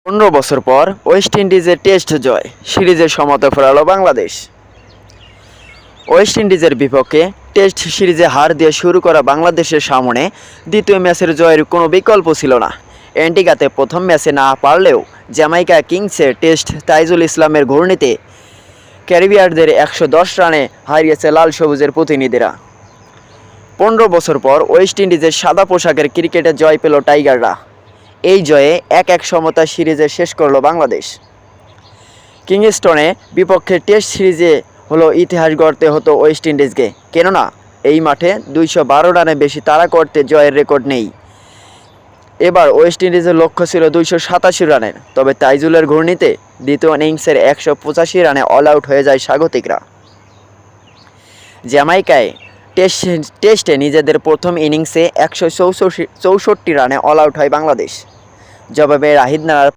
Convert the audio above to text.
15 বছর পর ওয়েস্ট ইন্ডিজের টেস্ট জয়, সিরিজের সমতা ফেরালো বাংলাদেশ। ওয়েস্ট ইন্ডিজের বিপক্ষে টেস্ট সিরিজে হার দিয়ে শুরু করা বাংলাদেশের সামনে দ্বিতীয় ম্যাচের জয়ের কোনো বিকল্প ছিল না। অ্যান্টিগাতে প্রথম ম্যাচে না পারলেও জ্যামাইকা কিংসের টেস্ট তাইজুল ইসলামের ঘূর্ণিতে ক্যারিবিয়ানদের 110 রানে হারিয়েছে লাল সবুজের প্রতিনিধিরা। 15 বছর পর ওয়েস্ট ইন্ডিজের সাদা পোশাকের ক্রিকেটে জয় পেল টাইগাররা। এই জয়ে 1-1 সমতা সিরিজে শেষ করল বাংলাদেশ। কিংস্টনে বিপক্ষে টেস্ট সিরিজে হলো ইতিহাস গড়তে হতো ওয়েস্ট ইন্ডিজকে, কেননা এই মাঠে 212 রানে বেশি তাড়া করতে জয়ের রেকর্ড নেই। এবার ওয়েস্ট ইন্ডিজের লক্ষ্য ছিল 287 রানের, তবে তাইজুলের ঘূর্ণিতে দ্বিতীয় ইনিংসের 185 রানে অল আউট হয়ে যায় স্বাগতিকরা। জ্যামাইকায় টেস্টে নিজেদের প্রথম ইনিংসে 164 রানে অল আউট হয় বাংলাদেশ। জবাবে রাহিদ নারার